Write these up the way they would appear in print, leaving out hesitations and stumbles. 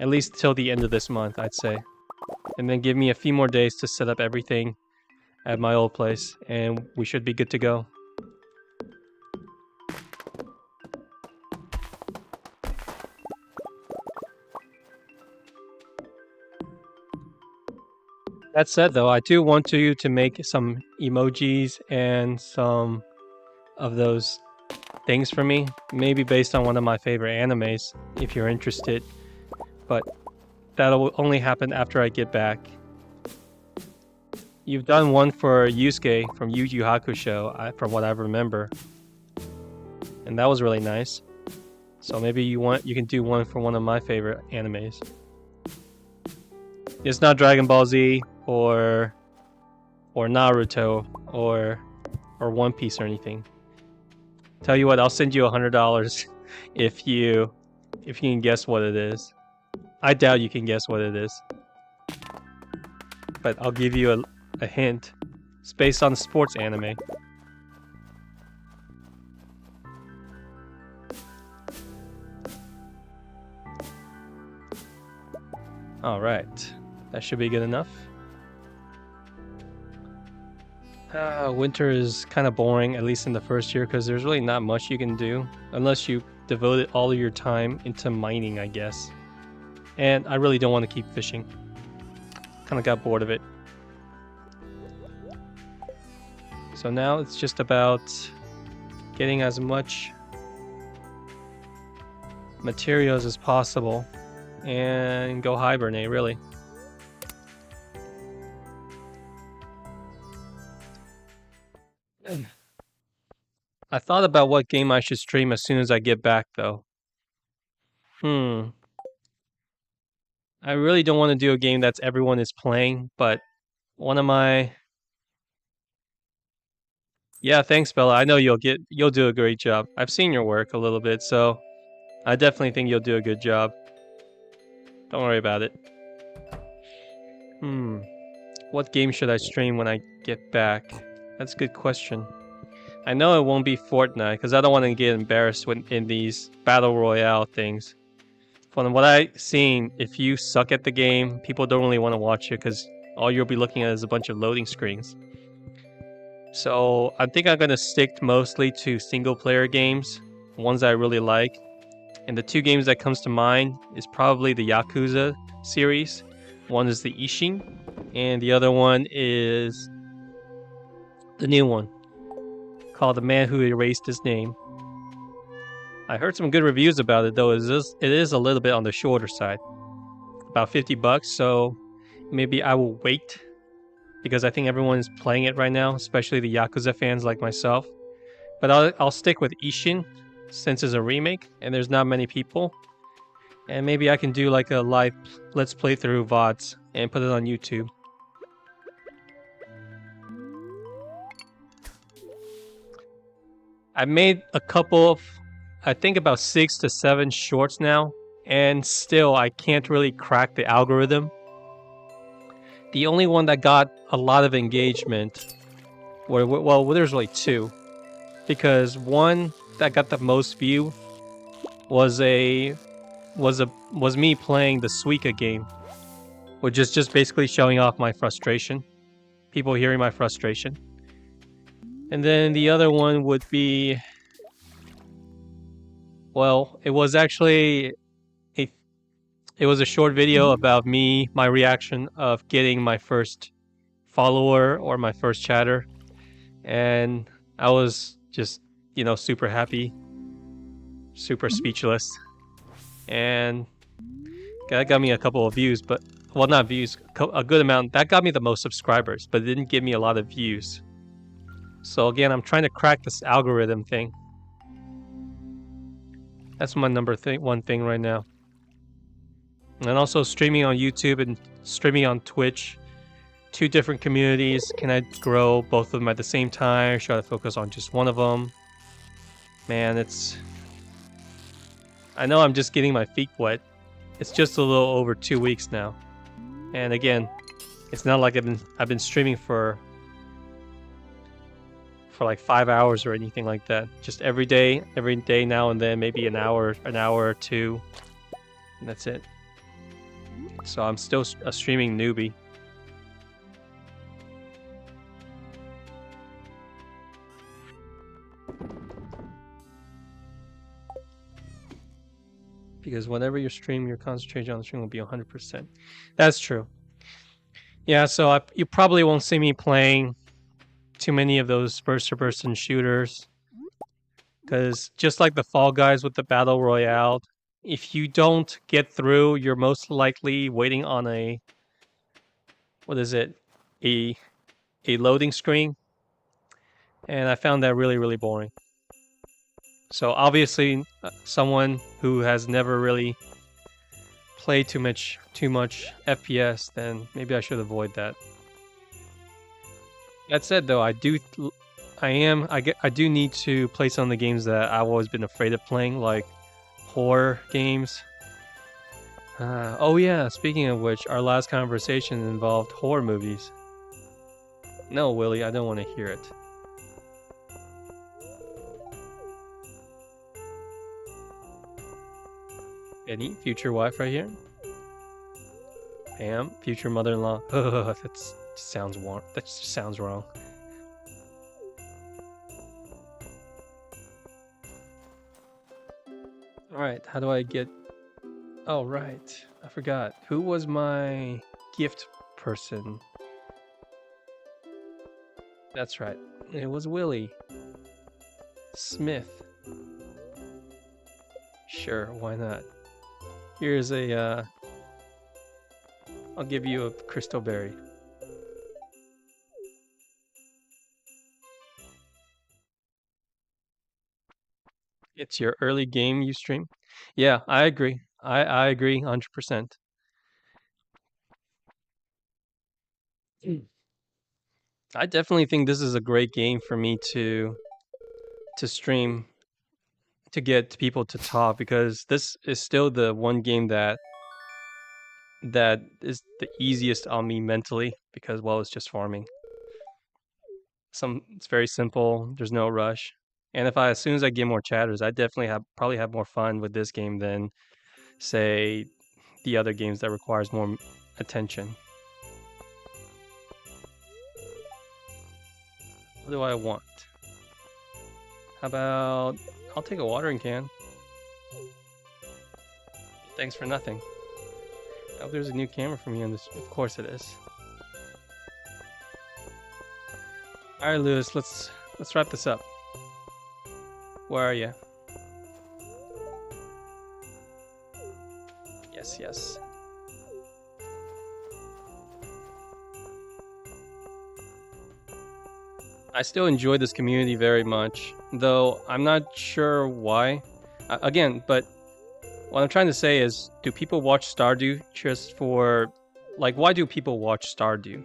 At least till the end of this month, I'd say. And then give me a few more days to set up everything at my old place, and we should be good to go. That said, though, I do want you to make some emojis and some of those things for me. Maybe based on one of my favorite animes, if you're interested. But that'll only happen after I get back. You've done one for Yusuke from Yu Yu Hakusho, from what I remember. And that was really nice. So maybe you can do one for one of my favorite animes. It's not Dragon Ball Z or Naruto or One Piece or anything. Tell you what, I'll send you $100 if you can guess what it is. I doubt you can guess what it is, but I'll give you a hint. It's based on a sports anime. All right, that should be good enough. Winter is kind of boring, at least in the first year, because there's really not much you can do unless you devote all of your time into mining, I guess. And I really don't want to keep fishing. Kind of got bored of it. So now it's just about getting as much materials as possible and go hibernate, really. I thought about what game I should stream as soon as I get back, though. I really don't want to do a game that's everyone is playing, but one of my... Yeah, thanks, Bella. I know you'll do a great job. I've seen your work a little bit, so I definitely think you'll do a good job. Don't worry about it. What game should I stream when I get back? That's a good question. I know it won't be Fortnite, because I don't want to get embarrassed in these Battle Royale things. From what I've seen, if you suck at the game, people don't really want to watch it, because all you'll be looking at is a bunch of loading screens. So I think I'm going to stick mostly to single-player games, ones I really like. And the two games that comes to mind is probably the Yakuza series. One is the Ishin, and the other one is the new one, called The Man Who Erased His Name. I heard some good reviews about it, though it is a little bit on the shorter side. About $50, so maybe I will wait, because I think everyone is playing it right now, especially the Yakuza fans like myself. But I'll stick with Ishin, since it's a remake, and there's not many people. And maybe I can do like a live Let's Play through VODs, and put it on YouTube. I made a couple of, I think about 6 to 7 shorts now, and still I can't really crack the algorithm. The only one that got a lot of engagement, well, there's really two, because one that got the most view was me playing the Suika game, which is just basically showing off my frustration, people hearing my frustration. And then the other one would be, well, it was actually it was a short video about my reaction of getting my first follower or my first chatter, and I was just, super happy, super speechless, and that got me a couple of views, but, well, not views, a good amount. That got me the most subscribers, but it didn't give me a lot of views. So again, I'm trying to crack this algorithm thing. That's my one thing right now. And also streaming on YouTube and streaming on Twitch. 2 different communities. Can I grow both of them at the same time? Or should I focus on just one of them? Man, I know I'm just getting my feet wet. It's just a little over 2 weeks now. And again, it's not like I've been streaming for like 5 hours or anything like that. Just every day now and then, maybe an hour or two, and that's it. So I'm still a streaming newbie. Because whenever you stream, your concentration on the stream will be 100%. That's true. Yeah, so you probably won't see me playing too many of those first-person shooters. Because just like the Fall Guys with the Battle Royale, if you don't get through, you're most likely waiting on a... What is it? A loading screen. And I found that really, really boring. So obviously, someone who has never really played too much FPS, then maybe I should avoid that. That said, though, I do need to play some of the games that I've always been afraid of playing, like horror games. Oh yeah, speaking of which, our last conversation involved horror movies. No, Willie, I don't want to hear it. Any future wife right here? Pam, future mother-in-law. That sounds wrong. That sounds wrong. All right, how do I get? Oh right, I forgot. Who was my gift person? That's right. It was Willie Smith. Sure, why not? Here's a I'll give you a crystal berry. It's your early game you stream? Yeah, I agree. I agree 100%. I definitely think this is a great game for me to stream, to get people to talk, because this is still the one game that is the easiest on me mentally, because, well, it's just farming. It's very simple. There's no rush. And as soon as I get more chatters, I definitely probably have more fun with this game than, say, the other games that requires more attention. What do I want? How about I'll take a watering can. Thanks for nothing. Oh, there's a new camera for me on this. Of course it is. All right, Lewis, let's wrap this up. Where are you? Yes. I still enjoy this community very much, though I'm not sure why. Again, but what I'm trying to say is, do people watch Stardew just for, like, why do people watch Stardew?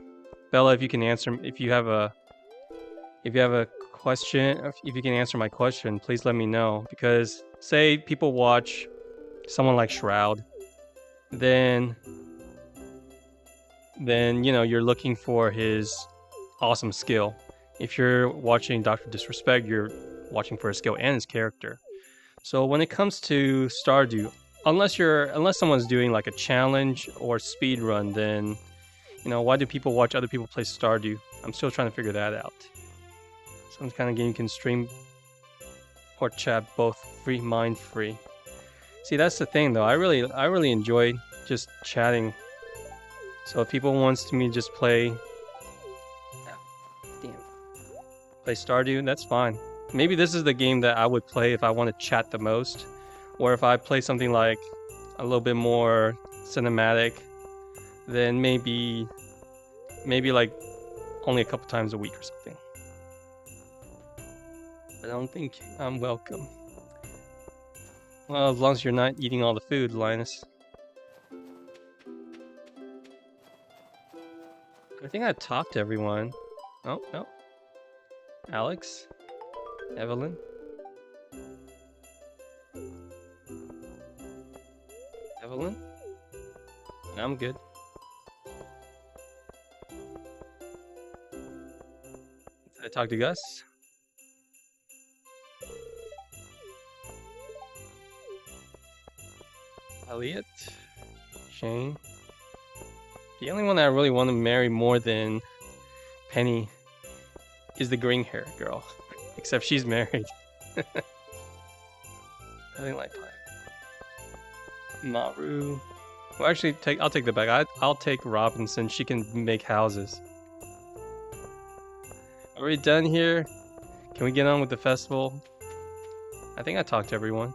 Bella, if you can answer, if you have a question, if you can answer my question, please let me know. Because say people watch someone like Shroud, then you know, you're looking for his awesome skill. If you're watching Dr. Disrespect, you're watching for his skill and his character. So when it comes to Stardew, unless someone's doing like a challenge or speed run, then, you know, why do people watch other people play Stardew? I'm still trying to figure that out. Some kind of game you can stream or chat both mind free. See, that's the thing though. I really enjoy just chatting. So if people wants me just play Stardew, that's fine. Maybe this is the game that I would play if I want to chat the most, or if I play something like a little bit more cinematic, then maybe like only a couple times a week or something. I don't think I'm welcome. Well, as long as you're not eating all the food, Linus. I think I talked to everyone. Oh, no. Alex? Evelyn? Evelyn? I'm good. Did I talk to Gus? Elliot? Shane? The only one I really want to marry more than Penny is the green hair girl. Except she's married. I think like Maru. Well, actually, I'll take the back. I'll take Robinson. She can make houses. Are we done here? Can we get on with the festival? I think I talked to everyone.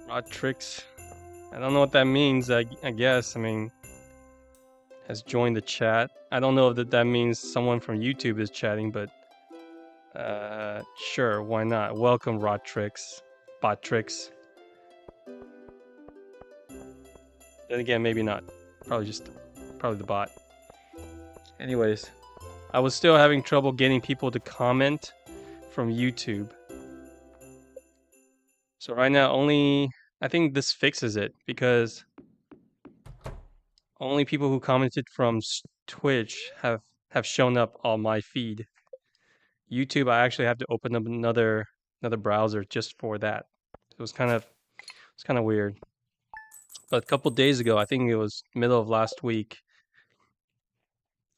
Rod Tricks. I don't know what that means. I guess. I mean, has joined the chat. I don't know if that means someone from YouTube is chatting, but sure, why not? Welcome, Rod Tricks, Bot Tricks. Then again, maybe not. Probably the bot. Anyways, I was still having trouble getting people to comment from YouTube. So right now, I think this fixes it because only people who commented from Twitch have shown up on my feed. YouTube, I actually have to open up another browser just for that. It was kind of weird. But a couple days ago, I think it was middle of last week,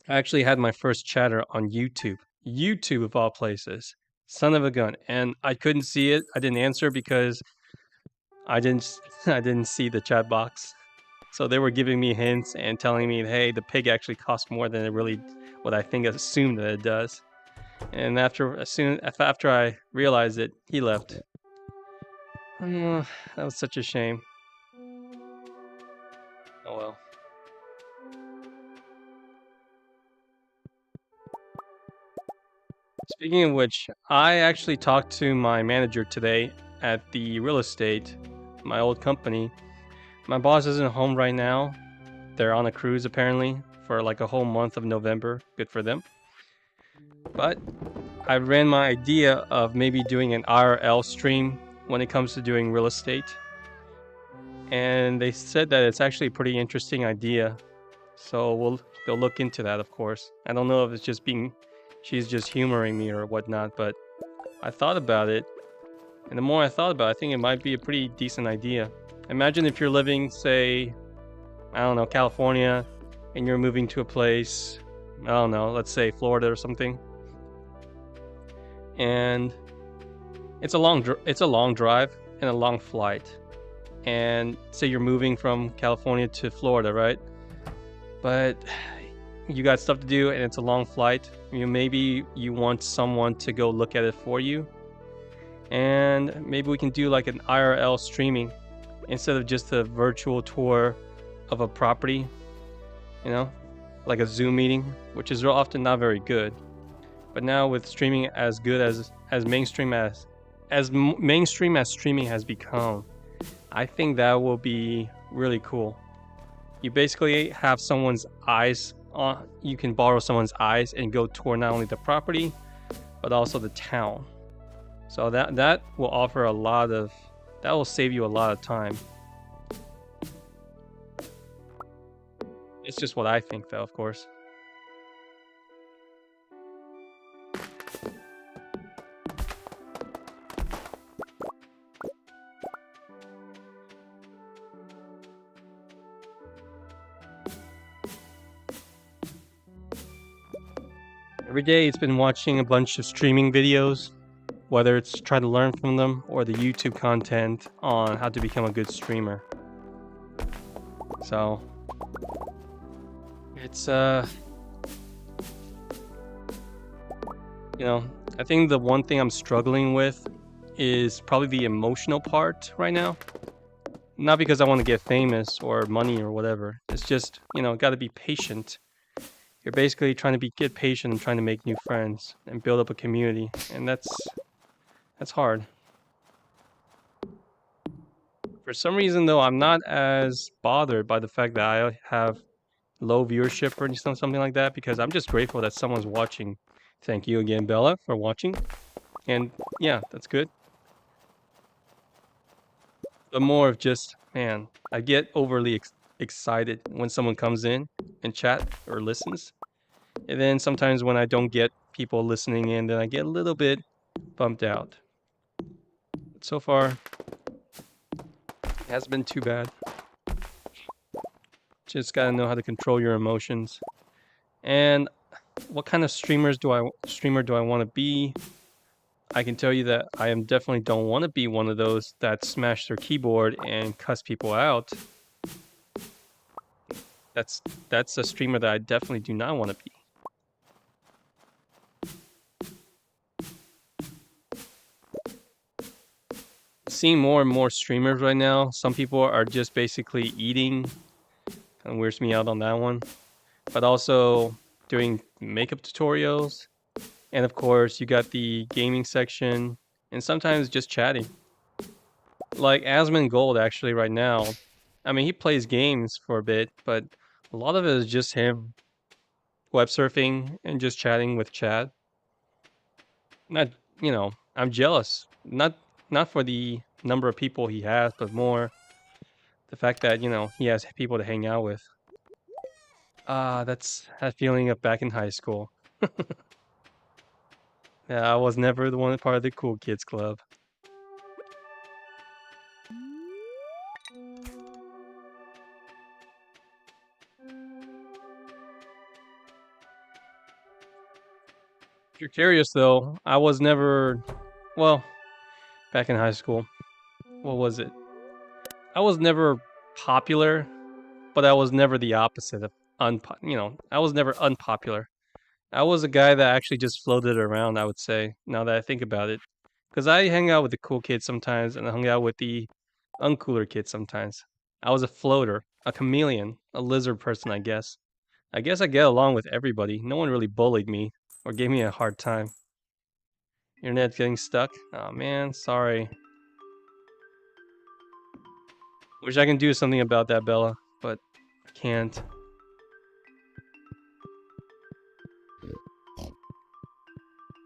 I actually had my first chatter on YouTube. YouTube of all places. Son of a gun. And I couldn't see it. I didn't answer because I didn't see the chat box. So they were giving me hints and telling me, hey, the pig actually costs more than it really, what I think assumed that it does. And after I realized it, he left. Oh, that was such a shame. Oh well. Speaking of which, I actually talked to my manager today at the real estate, my old company. My boss isn't home right now. They're on a cruise apparently for like a whole month of November. Good for them. But I ran my idea of maybe doing an IRL stream when it comes to doing real estate. And they said that it's actually a pretty interesting idea. So they'll look into that, of course. I don't know if it's just she's just humoring me or whatnot, but I thought about it. And the more I thought about it, I think it might be a pretty decent idea. Imagine if you're living, say, I don't know, California, and you're moving to a place, I don't know, let's say Florida or something. And it's a long drive and a long flight. And say you're moving from California to Florida, right? But you got stuff to do and it's a long flight. Maybe you want someone to go look at it for you. And maybe we can do like an IRL streaming instead of just a virtual tour of a property, you know, like a Zoom meeting, which is often not very good. But now with streaming as good as mainstream as streaming has become, I think that will be really cool. You basically have someone's eyes on, you can borrow someone's eyes and go tour not only the property, but also the town. So that will offer that will save you a lot of time. It's just what I think though, of course. Every day it's been watching a bunch of streaming videos, whether it's trying to learn from them or the YouTube content on how to become a good streamer. So it's you know, I think the one thing I'm struggling with is probably the emotional part right now. Not because I want to get famous or money or whatever. It's just, you know, got to be patient. You're basically trying to get patient and trying to make new friends and build up a community, and that's hard. For some reason though, I'm not as bothered by the fact that I have low viewership or something like that, because I'm just grateful that someone's watching. Thank you again, Bella, for watching. And yeah, that's good. But more of just, man, I get overly excited when someone comes in and chat or listens. And then sometimes when I don't get people listening in, then I get a little bit bummed out. so far, it hasn't been too bad. Just gotta know how to control your emotions. And what kind of streamer do I want to be? I can tell you that I am definitely don't want to be one of those that smash their keyboard and cuss people out. That's a streamer that I definitely do not want to be. Seeing more and more streamers right now. Some people are just basically eating. Kind of weirds me out on that one. But also doing makeup tutorials. And of course, you got the gaming section. And sometimes just chatting. Like Asmongold actually right now. I mean, he plays games for a bit, but a lot of it is just him web surfing and just chatting with chat. Not, I'm jealous. Not for the number of people he has, but more the fact that, he has people to hang out with. That's that feeling of back in high school. Yeah, I was never the one part of the cool kids club. If you're curious though, I was never, well, back in high school. What was it? I was never popular, but I was never the opposite of I was never unpopular. I was a guy that actually just floated around, I would say, now that I think about it. Because I hang out with the cool kids sometimes, and I hung out with the uncooler kids sometimes. I was a floater, a chameleon, a lizard person, I guess. I guess I get along with everybody. No one really bullied me or gave me a hard time. Internet's getting stuck? Oh man, sorry. Wish I can do something about that, Bella, but I can't.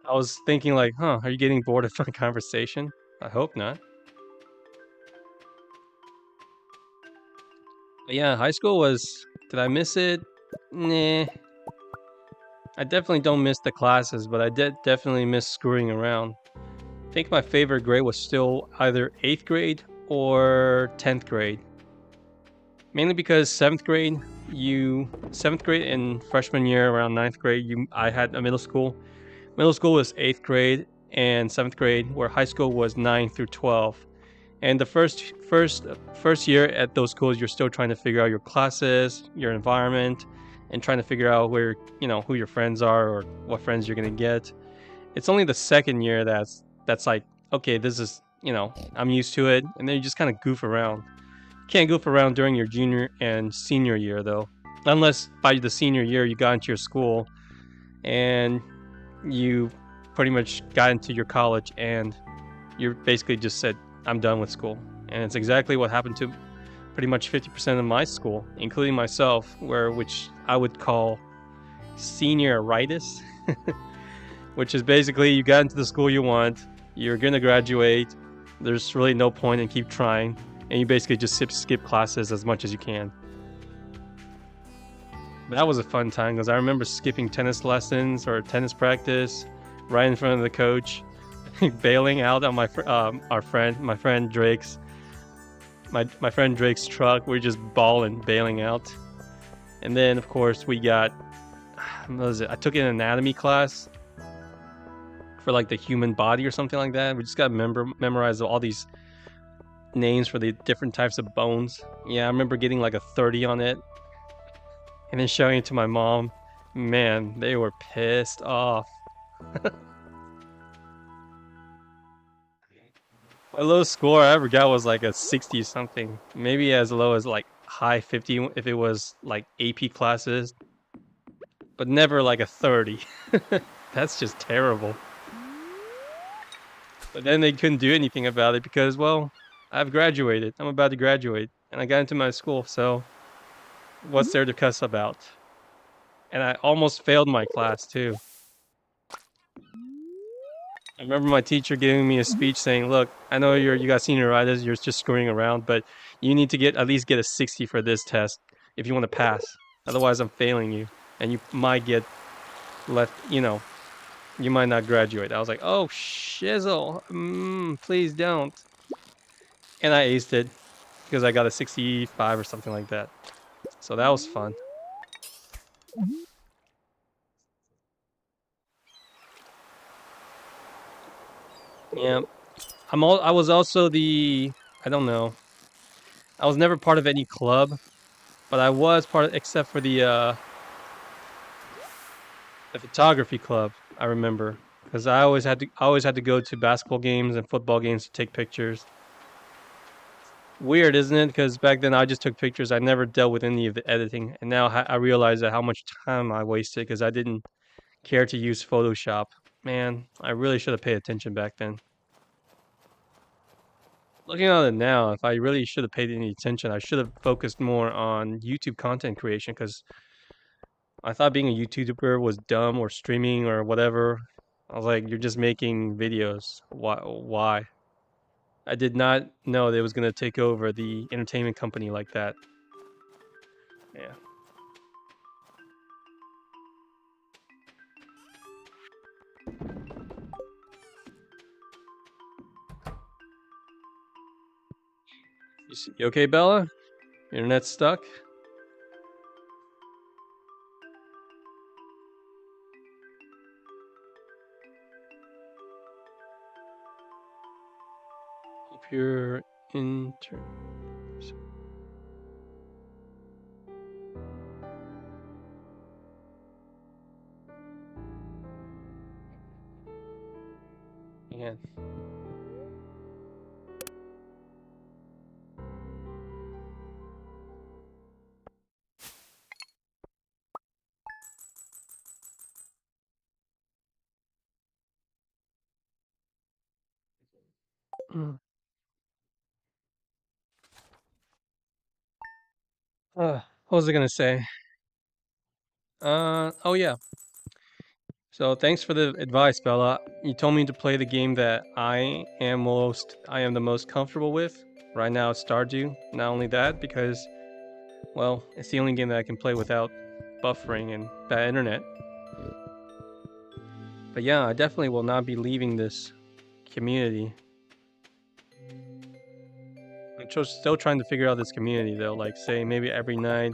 I was thinking like, are you getting bored of my conversation? I hope not. But yeah, high school was... Did I miss it? Nah. I definitely don't miss the classes, but I did definitely miss screwing around. I think my favorite grade was still either 8th grade or 10th grade. Mainly because 7th grade and freshman year around 9th grade, I had a middle school. Middle school was 8th grade and 7th grade, where high school was 9 through 12. And the first year at those schools, you're still trying to figure out your classes, your environment, and trying to figure out where, who your friends are or what friends you're gonna get. It's only the second year that's like, okay, this is, I'm used to it, and then you just kind of goof around. You can't goof around during your junior and senior year though, unless by the senior year you got into your school and you pretty much got into your college and you basically just said, I'm done with school. And it's exactly what happened to pretty much 50% of my school, including myself, which I would call senioritis, which is basically you got into the school you want, you're going to graduate, there's really no point in keep trying, and you basically just skip classes as much as you can. But that was a fun time because I remember skipping tennis lessons or tennis practice right in front of the coach, bailing out on my friend Drake's truck. We're just bailing out. And then of course we got, what was it? I took an anatomy class for like the human body or something like that. We just got to memorize all these names for the different types of bones. Yeah, I remember getting like a 30 on it and then showing it to my mom. Man, they were pissed off. My lowest score I ever got was like a 60 something. Maybe as low as like high 50 if it was like AP classes. But never like a 30. That's just terrible. But then they couldn't do anything about it because, well, I've graduated. I'm about to graduate. And I got into my school, so what's there to cuss about? And I almost failed my class too. I remember my teacher giving me a speech saying, look, I know you got senioritis, you're just screwing around, but you need to at least get a 60 for this test if you want to pass. Otherwise, I'm failing you. And you might get left, you might not graduate. I was like, oh, shizzle. Please don't. And I aced it because I got a 65 or something like that. So that was fun. Yeah. I was also the I don't know. I was never part of any club, but I was part of, except for the photography club. I remember because I always had to go to basketball games and football games to take pictures. Weird, isn't it? Because back then I just took pictures. I never dealt with any of the editing, and now I realize that how much time I wasted because I didn't care to use Photoshop. Man, I really should have paid attention back then. Looking at it now, if I really should have paid any attention, I should have focused more on YouTube content creation because I thought being a YouTuber was dumb or streaming or whatever. I was like, you're just making videos. Why? I did not know that it was going to take over the entertainment company like that. Yeah. You okay, Bella? Internet's stuck? Hope you're inter... Yeah. What was I gonna say? Oh yeah. So thanks for the advice, Bella. You told me to play the game that I am the most comfortable with. Right now it's Stardew. Not only that, because well, it's the only game that I can play without buffering and bad internet. But yeah, I definitely will not be leaving this community. Still trying to figure out this community though. Like say maybe every night,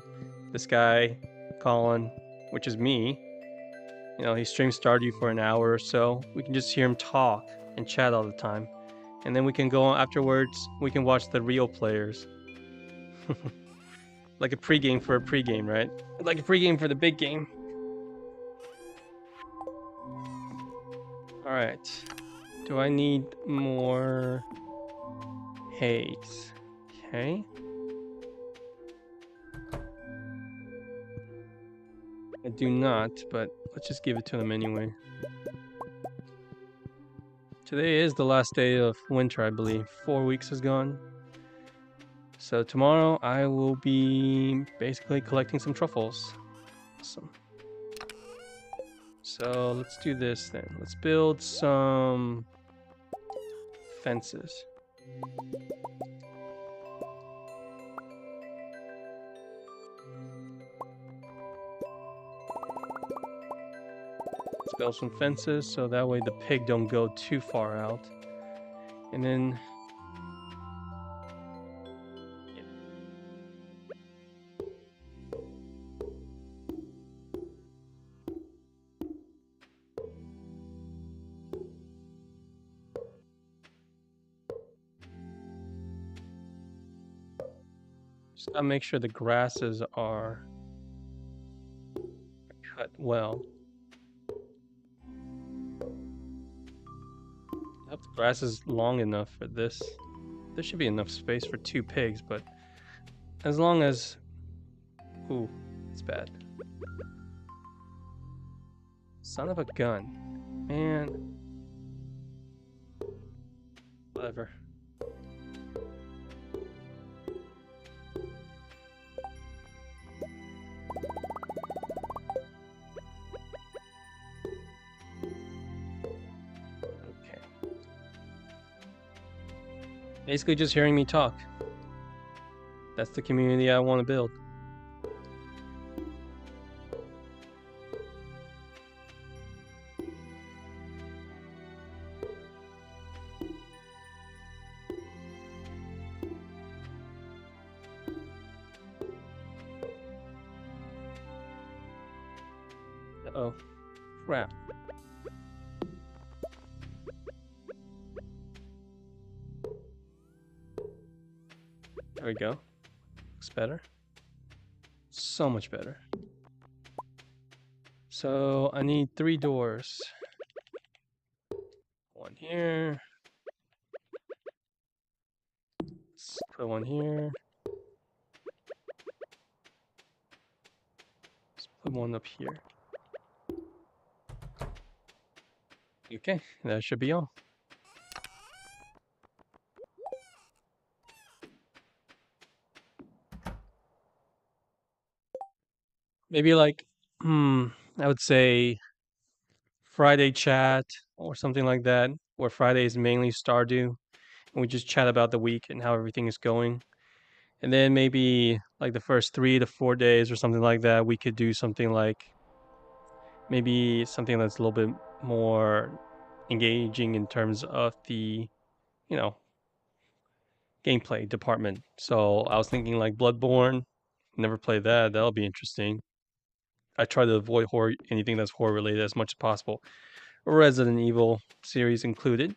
this guy, Colin, which is me, you know, he streams Stardew for an hour or so. We can just hear him talk and chat all the time. And then we can go on afterwards, we can watch the real players. Like a pregame for a pregame, right? Like a pregame for the big game. Alright. Do I need more haze? Okay. I do not, but let's just give it to them anyway. Today is the last day of winter, I believe. 4 weeks is gone. So tomorrow I will be basically collecting some truffles. Awesome. So let's do this then. Let's build some fences. Let's build some fences so that way the pig don't go too far out. And then just gotta make sure the grasses are cut well. I hope the grass is long enough for this. There should be enough space for 2 pigs, but as long as... Ooh, it's bad. Son of a gun. Man. Whatever. Okay. Basically just hearing me talk. That's the community I want to build. Crap. There we go. Looks better. So much better. So I need 3 doors. One here. Let's put one here. Let's put one up here. Okay, that should be all. Maybe like, I would say Friday chat or something like that, where Friday is mainly Stardew, and we just chat about the week and how everything is going. And then maybe like the first 3 to 4 days or something like that, we could do something like maybe something that's a little bit more engaging in terms of the, you know, gameplay department. So I was thinking like Bloodborne. Never played that. That'll be interesting. I try to avoid horror, anything that's horror related as much as possible. Resident Evil series included.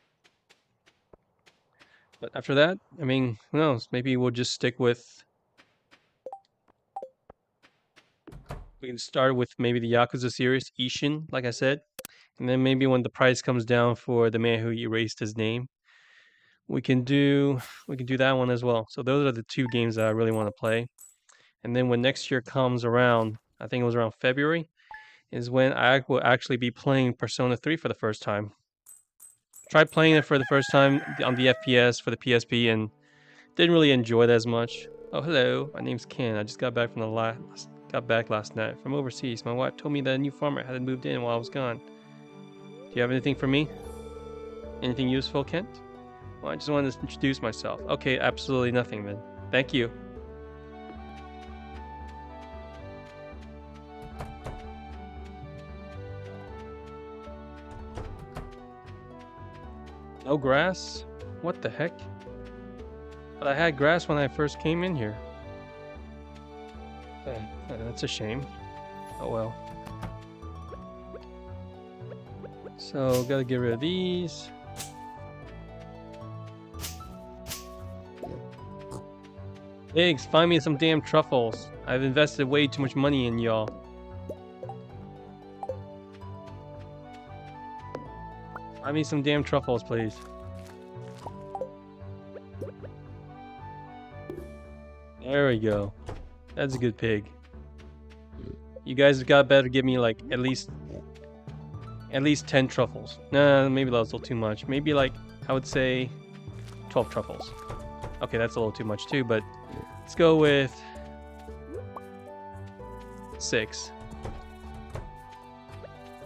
But after that, I mean, who knows? Maybe we'll just stick with. We can start with maybe the Yakuza series, Ishin, like I said. And then maybe when the price comes down for the man who erased his name, we can do that one as well. So those are the 2 games that I really want to play. And then when next year comes around, I think it was around February, is when I will actually be playing Persona 3 for the first time. Tried playing it for the first time on the FPS for the PSP and didn't really enjoy it as much. Oh, hello. My name's Ken. I just got back from last night from overseas. My wife told me that a new farmer hadn't moved in while I was gone. Do you have anything for me? Anything useful, Kent? Well, I just wanted to introduce myself. Okay, absolutely nothing then. Thank you. No grass? What the heck? But I had grass when I first came in here. That's a shame. Oh well. So, gotta get rid of these. Pigs, find me some damn truffles. I've invested way too much money in y'all. Find me some damn truffles, please. There we go. That's a good pig. You guys got better give me like at least 10 truffles. Nah, maybe that's a little too much. Maybe like I would say 12 truffles. Okay, that's a little too much too, but let's go with 6.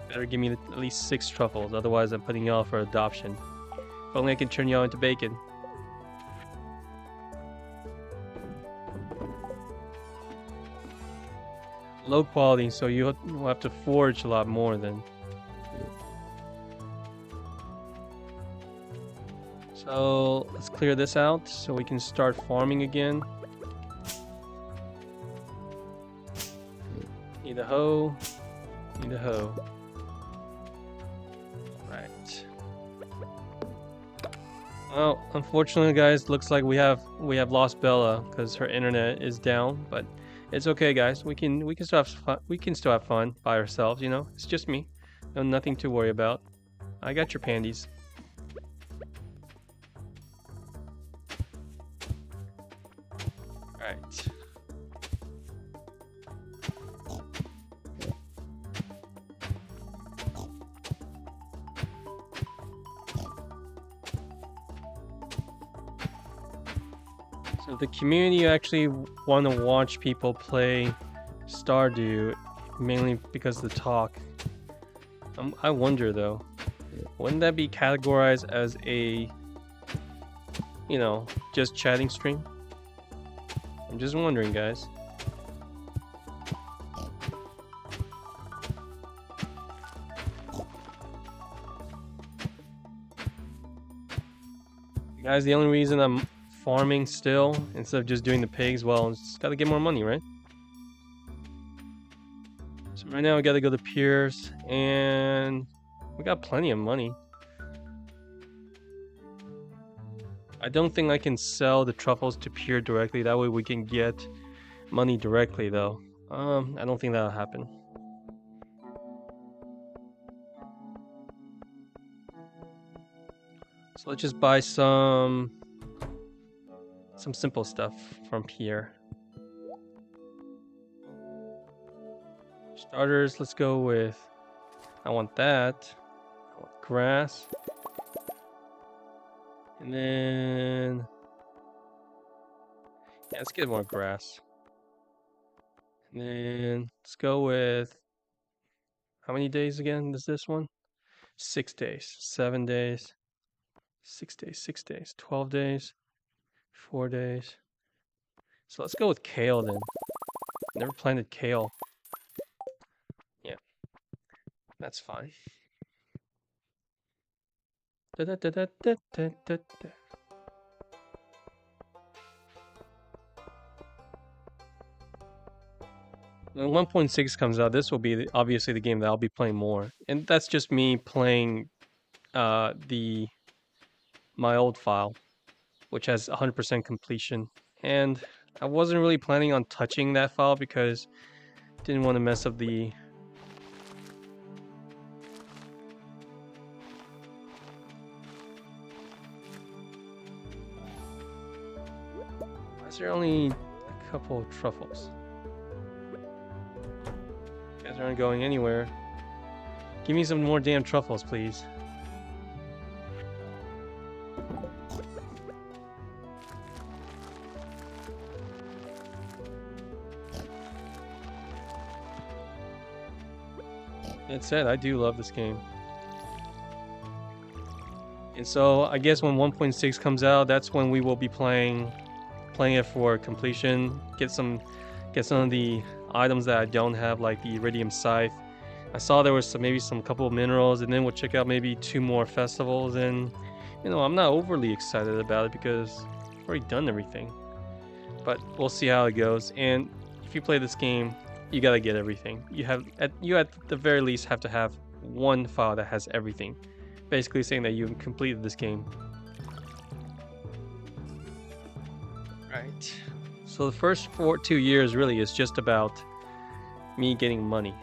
Better give me at least 6 truffles, otherwise I'm putting y'all for adoption. If only I can turn y'all into bacon. Low quality, so you will have to forage a lot more then. So let's clear this out so we can start farming again. Need a hoe. Need a hoe. Right. Well, unfortunately, guys, looks like we have lost Bella because her internet is down. But it's okay, guys. We can still have fun. We can still have fun by ourselves. You know, it's just me. No, nothing to worry about. I got your pandies. Right. So the community actually want to watch people play Stardew, mainly because of the talk. I wonder though, wouldn't that be categorized as a, you know, just chatting stream? I'm just wondering, guys. Guys, the only reason I'm farming still instead of just doing the pigs, well, it's got to get more money, right? So Right now, we gotta go to Piers, and we got plenty of money. I don't think I can sell the truffles to Pier directly. That way, we can get money directly, though. I don't think that'll happen. So let's just buy some simple stuff from Pier. Starters, let's go with, I want that. I want grass. And then, yeah, let's get more grass. And then let's go with, how many days again is this one? 6 days, 7 days, 6 days, 6 days, 12 days, 4 days. So let's go with kale then. Never planted kale. Yeah, that's fine. Da -da -da -da -da -da -da -da. When 1.6 comes out, this will be obviously the game that I'll be playing more, and that's just me playing my old file, which has 100% completion. And I wasn't really planning on touching that file because I didn't want to mess up the. Why is there only a couple of truffles? You guys aren't going anywhere. Give me some more damn truffles, please. That said, I do love this game. And so I guess when 1.6 comes out, that's when we will be playing it for completion. Get some of the items that I don't have, like the iridium scythe. I saw there was maybe some couple of minerals, and then we'll check out maybe 2 more festivals. And you know, I'm not overly excited about it because I've already done everything. But we'll see how it goes. And if you play this game, you gotta get everything. You at the very least have to have one file that has everything. Basically saying that you've completed this game. Right. So the first 2 years really is just about me getting money.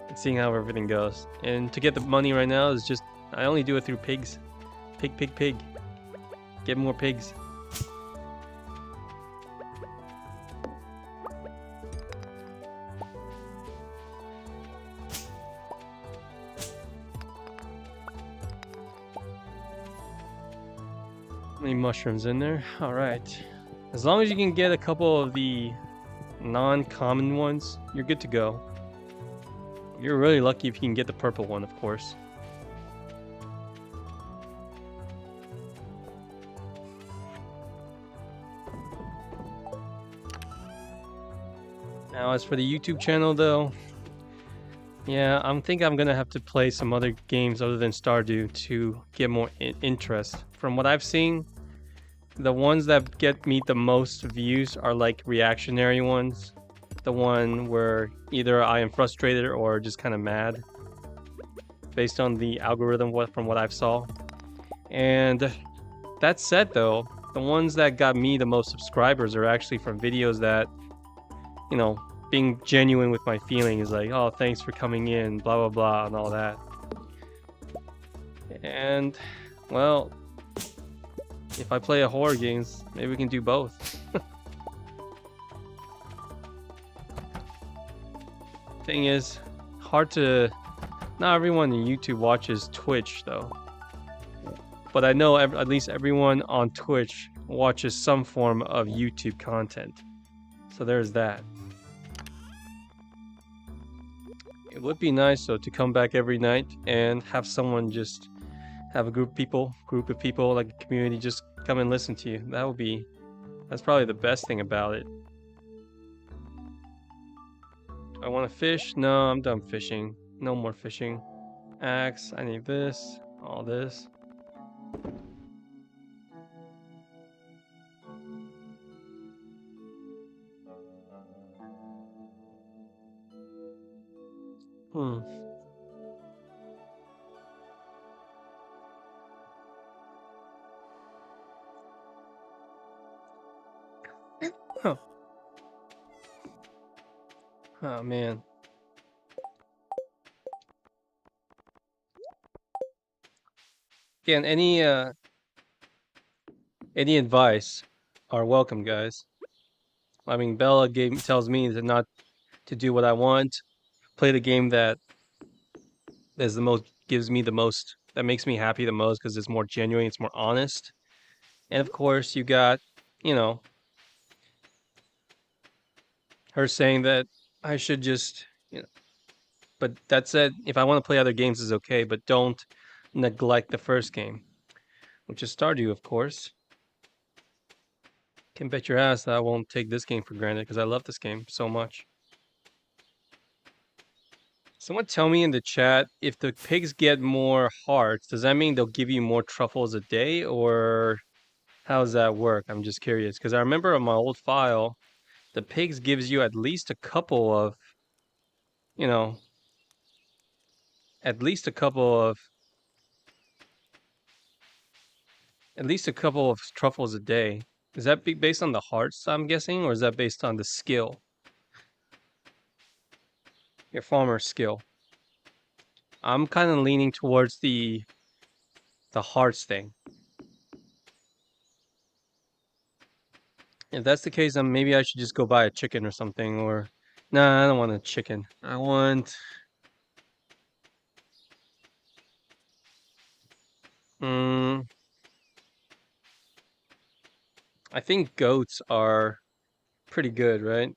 And seeing how everything goes. And to get the money right now is just, I only do it through pigs. Pig, pig, pig. Get more pigs. Many mushrooms in there. All right. As long as you can get a couple of the non-common ones, you're good to go. You're really lucky if you can get the purple one, of course. Now, as for the YouTube channel, though, yeah, I think I'm gonna have to play some other games other than Stardew to get more interest. From what I've seen, the ones that get me the most views are like reactionary ones. The one where either I am frustrated or just kind of mad based on the algorithm from what I've saw. And that said, though, the ones that got me the most subscribers are actually from videos that, you know, being genuine with my feelings, like, oh, thanks for coming in, blah, blah, blah, and all that. And, well, if I play a horror games, maybe we can do both. Thing is, not everyone on YouTube watches Twitch though. But I know at least everyone on Twitch watches some form of YouTube content. So there's that. It would be nice though to come back every night and have someone just have a group of people, like a community, just come and listen to you. That's probably the best thing about it. Do I want to fish? No, I'm done fishing. No more fishing. Axe, I need this, all this. Oh man. Again, any advice are welcome, guys. I mean, Bella tells me to not to do what I want, play the game that is the most gives me the most, that makes me happy the most because it's more genuine, it's more honest. And of course, you got, you know, her saying that I should just, but that said, if I want to play other games is okay, but don't neglect the first game, which is Stardew, of course. Can bet your ass that I won't take this game for granted because I love this game so much. Someone tell me in the chat, if the pigs get more hearts, does that mean they'll give you more truffles a day, or how does that work? I'm just curious because I remember on my old file, the pigs gives you at least a couple of, you know, at least a couple of, at least a couple of truffles a day. Is that based on the hearts, I'm guessing, or is that based on the skill? Your farmer's skill. I'm kind of leaning towards the hearts thing. If that's the case, then maybe I should just go buy a chicken or something, or nah, I don't want a chicken. I want mm, I think goats are pretty good, right?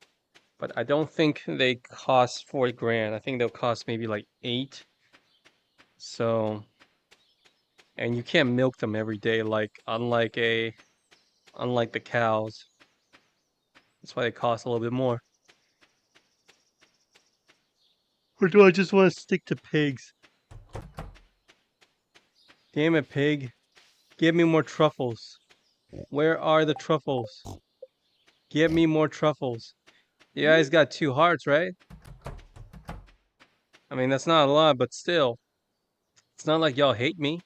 But I don't think they cost 40 grand. I think they'll cost maybe like 8. So, and you can't milk them every day like unlike the cows. That's why they cost a little bit more. Or do I just want to stick to pigs? Damn it, pig. Give me more truffles. Where are the truffles? Give me more truffles. You guys got 2 hearts, right? I mean, that's not a lot, but still. It's not like y'all hate me.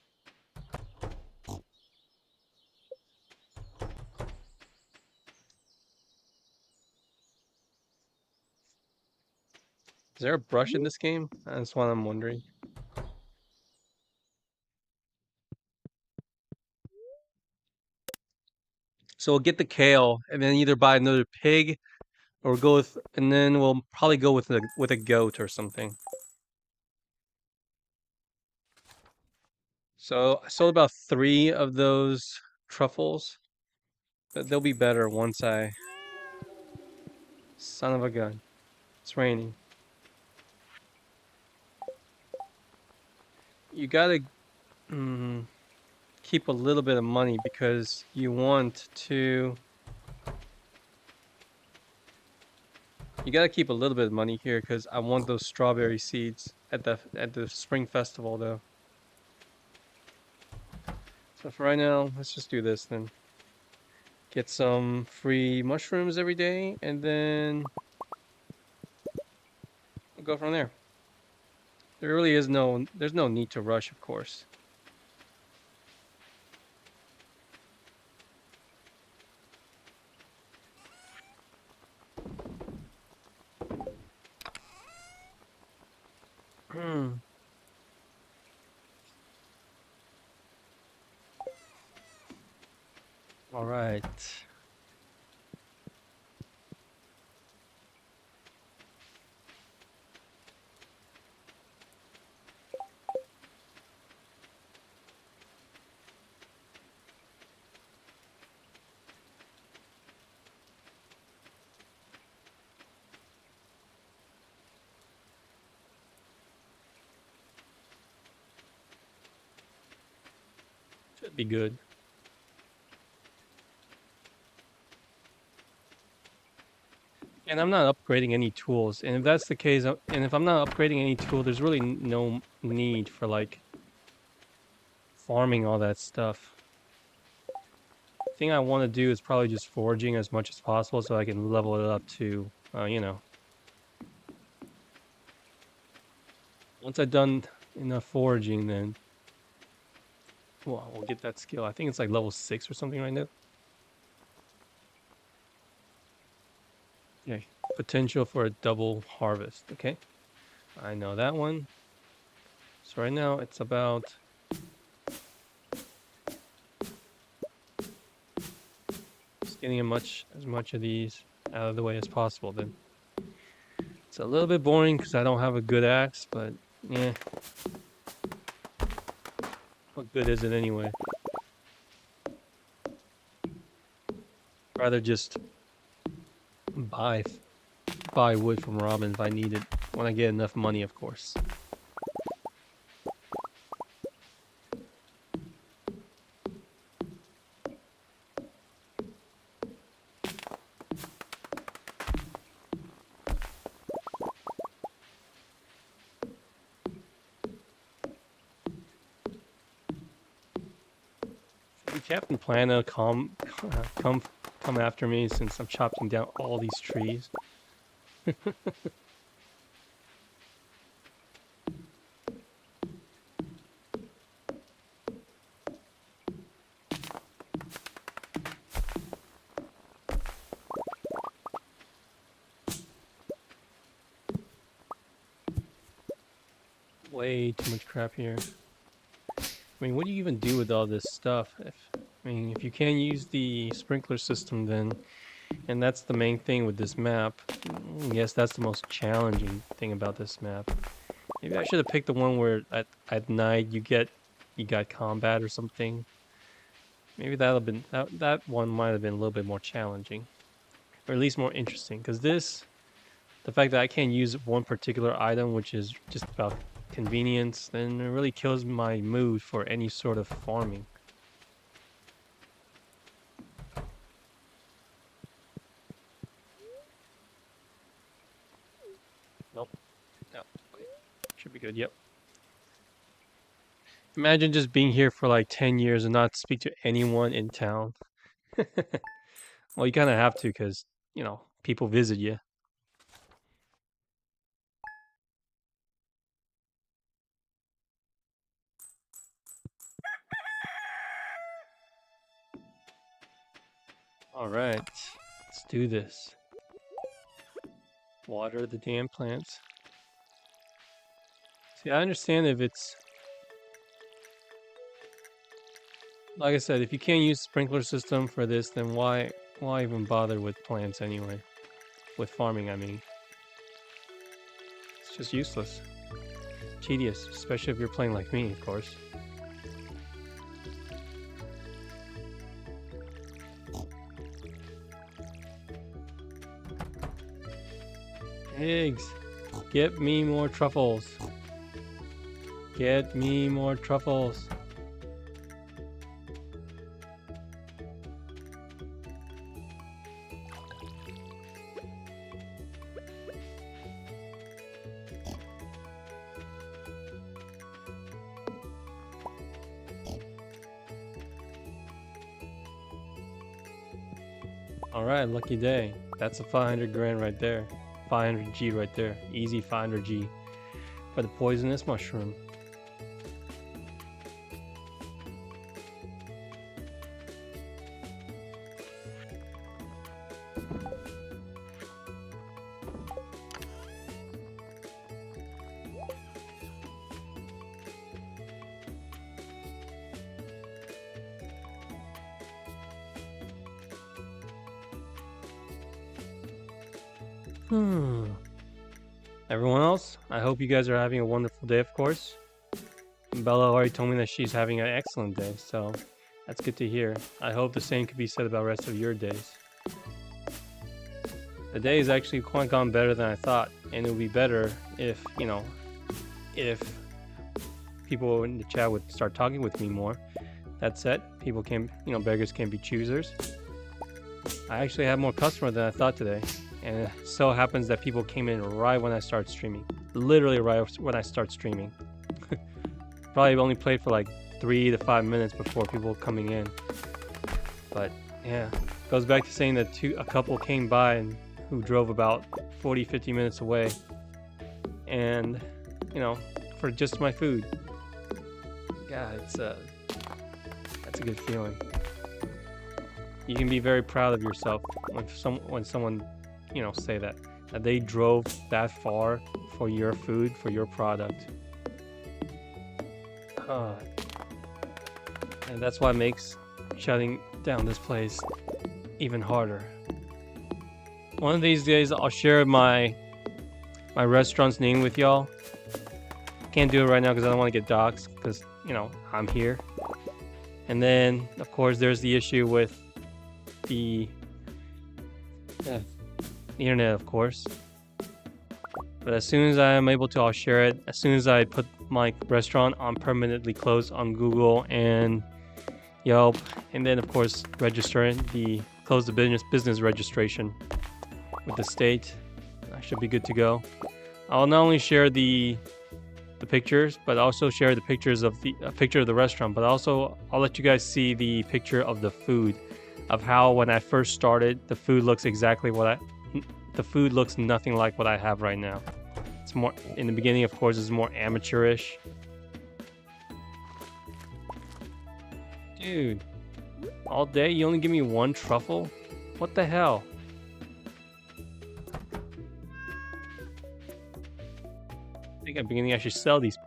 Is there a brush in this game? That's what I'm wondering. So we'll get the kale and then either buy another pig or go with, and then we'll probably go with a goat or something. So I sold about 3 of those truffles, but they'll be better once I. Son of a gun! It's raining. You gotta keep a little bit of money because you want to. You gotta keep a little bit of money here because I want those strawberry seeds at the spring festival though. So for right now, let's just do this then. Get some free mushrooms every day, and then we'll go from there. There really is there's no need to rush, of course. All right. Should be good. And I'm not upgrading any tools. And if that's the case, and if I'm not upgrading any tool, there's really no need for like farming all that stuff. The thing I want to do is probably just foraging as much as possible so I can level it up to, you know. Once I've done enough foraging, then well, we'll get that skill. I think it's like level 6 or something right now. Okay. Potential for a double harvest. Okay. I know that one. So right now it's about just getting as much of these out of the way as possible then. It's a little bit boring because I don't have a good axe, but yeah. What good is it anyway? Rather just buy wood from Robin if I need it. When I get enough money, of course. Should Captain Plana come after me since I'm chopping down all these trees? Way too much crap here. I mean, what do you even do with all this stuff? If you can't use the sprinkler system, then, and that's the main thing with this map. I guess that's the most challenging thing about this map. Maybe I should have picked the one where at night you got combat or something. Maybe that one might have been a little bit more challenging, or at least more interesting. Because the fact that I can't use one particular item, which is just about convenience, then it really kills my mood for any sort of farming. Nope. No. Should be good. Yep. Imagine just being here for like 10 years and not speak to anyone in town. Well, you kind of have to because, people visit you. All right, let's do this. Water the damn plants. See, I understand if it's... Like I said, if you can't use sprinkler system for this, then why even bother with plants anyway? With farming, I mean. It's just useless. Tedious, especially if you're playing like me, of course. Eggs! Get me more truffles! Get me more truffles! Alright, lucky day. That's a 500 grand right there. 500 G right there. Easy 500 G for the poisonous mushroom. Everyone else, I hope you guys are having a wonderful day, of course. Bella already told me that she's having an excellent day, so that's good to hear. I hope the same could be said about the rest of your days. The day is actually quite gone better than I thought, and it would be better if, if people in the chat would start talking with me more. That said, people can, beggars can be choosers. I actually had more customers than I thought today. And it so happens that people came in right when I started streaming. Literally right when I start streaming. Probably only played for like 3 to 5 minutes before people coming in. But yeah, goes back to saying that a couple came by and who drove about 40-50 minutes away. And, for just my food. God, that's a good feeling. You can be very proud of yourself when someone say that they drove that far for your food, for your product. Uh, and that's what makes shutting down this place even harder. One of these days, I'll share my restaurant's name with y'all. Can't do it right now because I don't want to get doxxed because I'm here. And then, of course, there's the issue with the internet, of course. But as soon as I am able to, I'll share it. As soon as I put my restaurant on permanently closed on Google and Yelp, and then of course close the business registration with the state, I should be good to go. I'll not only share the pictures, but also share the pictures of a picture of the restaurant. But also, I'll let you guys see the picture of the food, of how when I first started, the food looks exactly the food looks nothing like what I have right now. It's more in the beginning, of course, it's more amateurish. Dude, all day you only give me one truffle? What the hell? I think at the beginning I should sell these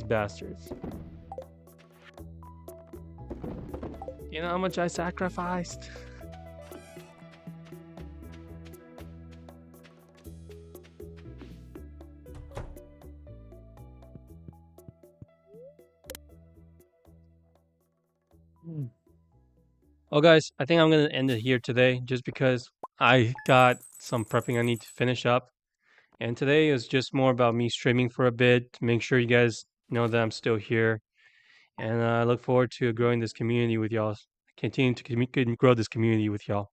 bastards. You know how much I sacrificed? Well, guys, I think I'm going to end it here today just because I got some prepping I need to finish up. And today is just more about me streaming for a bit to make sure you guys know that I'm still here. And I look forward to growing this community with y'all, continue to grow this community with y'all.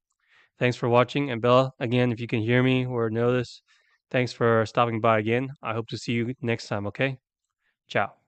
Thanks for watching. And Bella, again, if you can hear me or notice, thanks for stopping by again. I hope to see you next time, okay? Ciao.